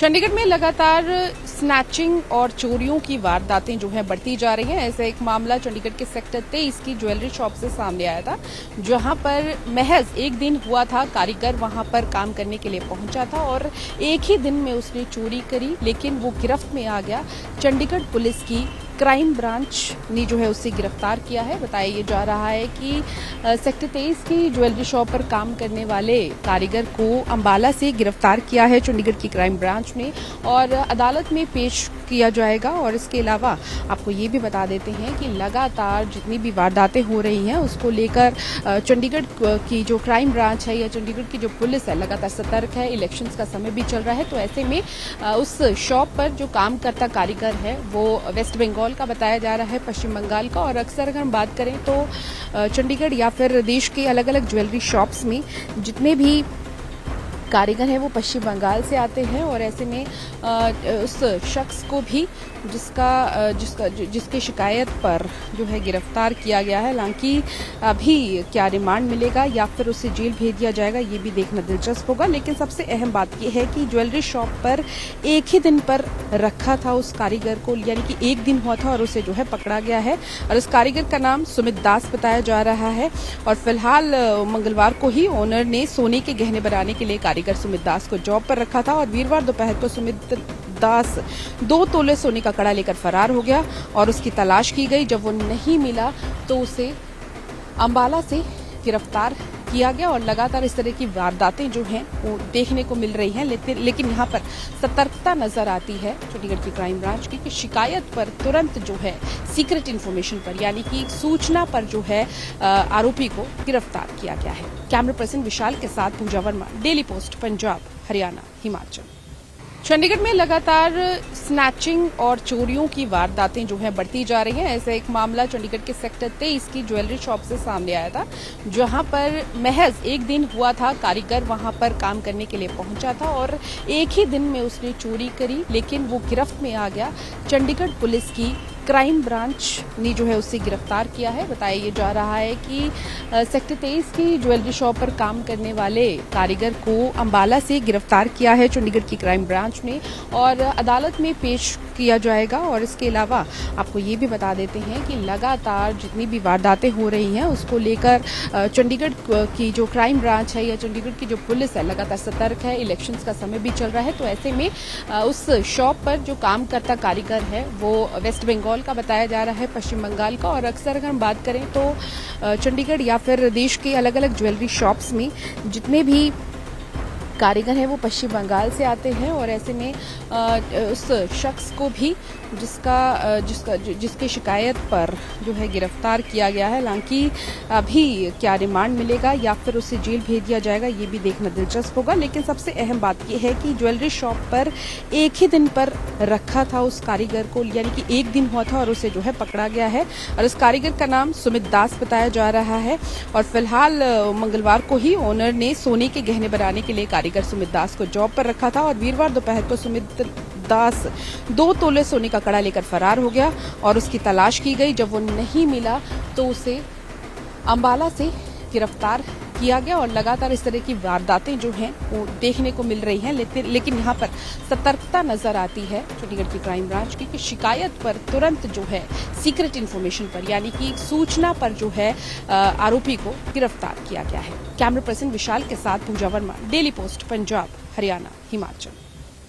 चंडीगढ़ में लगातार स्नैचिंग और चोरियों की वारदातें जो है बढ़ती जा रही हैं। ऐसा एक मामला चंडीगढ़ के सेक्टर 23 की ज्वेलरी शॉप से सामने आया था, जहां पर महज एक दिन हुआ था। कारीगर वहां पर काम करने के लिए पहुंचा था और एक ही दिन में उसने चोरी करी, लेकिन वो गिरफ्त में आ गया। चंडीगढ़ पुलिस की क्राइम ब्रांच ने जो है उसे गिरफ्तार किया है। बताया जा रहा है कि सेक्टर 23 की ज्वेलरी शॉप पर काम करने वाले कारीगर को अंबाला से गिरफ्तार किया है चंडीगढ़ की क्राइम ब्रांच ने और अदालत में पेश किया जाएगा। और इसके अलावा आपको ये भी बता देते हैं कि लगातार जितनी भी वारदातें हो रही हैं उसको लेकर चंडीगढ़ की जो क्राइम ब्रांच है या चंडीगढ़ की जो पुलिस है लगातार सतर्क है। इलेक्शंस का समय भी चल रहा है, तो ऐसे में उस शॉप पर जो काम करता कारीगर है वो वेस्ट बंगाल का बताया जा रहा है, पश्चिम बंगाल का। और अक्सर अगर हम बात करें तो चंडीगढ़ या फिर देश के अलग अलग ज्वेलरी शॉप्स में जितने भी कारीगर हैं वो पश्चिम बंगाल से आते हैं। और ऐसे में उस शख्स को भी जिसकी शिकायत पर जो है गिरफ्तार किया गया है। हालांकि अभी क्या रिमांड मिलेगा या फिर उसे जेल भेज दिया जाएगा ये भी देखना दिलचस्प होगा। लेकिन सबसे अहम बात यह है कि ज्वेलरी शॉप पर एक ही दिन पर रखा था उस कारीगर को, यानी कि एक दिन हुआ था और उसे जो है पकड़ा गया है। और उस कारीगर का नाम सुमित दास बताया जा रहा है। और फिलहाल मंगलवार को ही ओनर ने सोने के गहने बनाने के लिए कारीगर सुमित दास को जॉब पर रखा था और वीरवार दोपहर को सुमित दास 2 तोले सोने का कड़ा लेकर फरार हो गया और उसकी तलाश की गई। जब वो नहीं मिला तो उसे अंबाला से गिरफ्तार किया गया। और लगातार इस तरह की वारदातें जो हैं वो देखने को मिल रही हैं, लेकिन यहाँ पर सतर्कता नजर आती है चंडीगढ़ की क्राइम ब्रांच की कि शिकायत पर तुरंत जो है सीक्रेट इन्फॉर्मेशन पर यानी कि सूचना पर जो है आरोपी को गिरफ्तार किया गया है। कैमरा पर्सन विशाल के साथ पूजा वर्मा, डेली पोस्ट, पंजाब, हरियाणा, हिमाचल। चंडीगढ़ में लगातार स्नैचिंग और चोरियों की वारदातें जो है बढ़ती जा रही हैं। ऐसा एक मामला चंडीगढ़ के सेक्टर 23 की ज्वेलरी शॉप से सामने आया था, जहां पर महज एक दिन हुआ था। कारीगर वहां पर काम करने के लिए पहुंचा था और एक ही दिन में उसने चोरी करी, लेकिन वो गिरफ्त में आ गया। चंडीगढ़ पुलिस की क्राइम ब्रांच ने जो है उसे गिरफ्तार किया है। बताया जा रहा है कि सेक्टर 23 की ज्वेलरी शॉप पर काम करने वाले कारीगर को अंबाला से गिरफ्तार किया है चंडीगढ़ की क्राइम ब्रांच ने और अदालत में पेश किया जाएगा। और इसके अलावा आपको ये भी बता देते हैं कि लगातार जितनी भी वारदातें हो रही हैं उसको लेकर चंडीगढ़ की जो क्राइम ब्रांच है या चंडीगढ़ की जो पुलिस है लगातार सतर्क है। इलेक्शंस का समय भी चल रहा है, तो ऐसे में उस शॉप पर जो काम करता कारीगर है वो वेस्ट बंगाल का बताया जा रहा है, पश्चिम बंगाल का। और अक्सर अगर हम बात करें तो चंडीगढ़ या फिर देश के अलग अलग ज्वेलरी शॉप्स में जितने भी कारीगर हैं वो पश्चिम बंगाल से आते हैं। और ऐसे में उस शख्स को भी जिसकी शिकायत पर जो है गिरफ्तार किया गया है। हालांकि अभी क्या रिमांड मिलेगा या फिर उसे जेल भेज दिया जाएगा ये भी देखना दिलचस्प होगा। लेकिन सबसे अहम बात यह है कि ज्वेलरी शॉप पर एक ही दिन पर रखा था उस कारीगर को, यानी कि एक दिन हुआ था और उसे जो है पकड़ा गया है। और उस कारीगर का नाम सुमित दास बताया जा रहा है। और फिलहाल मंगलवार को ही ओनर ने सोने के गहने बनाने के लिए कारीगर सुमित दास को जॉब पर रखा था और वीरवार दोपहर को सुमित दास 2 तोले सोने का कड़ा लेकर फरार हो गया और उसकी तलाश की गई। जब वो नहीं मिला तो उसे अंबाला से गिरफ्तार किया गया। और लगातार इस तरह की वारदातें जो हैं वो देखने को मिल रही हैं, लेकिन यहाँ पर सतर्कता नजर आती है चंडीगढ़ की क्राइम ब्रांच की कि शिकायत पर तुरंत जो है सीक्रेट इन्फॉर्मेशन पर यानी कि सूचना पर जो है आरोपी को गिरफ्तार किया गया है। कैमरा पर्सन विशाल के साथ पूजा वर्मा, डेली पोस्ट, पंजाब, हरियाणा, हिमाचल।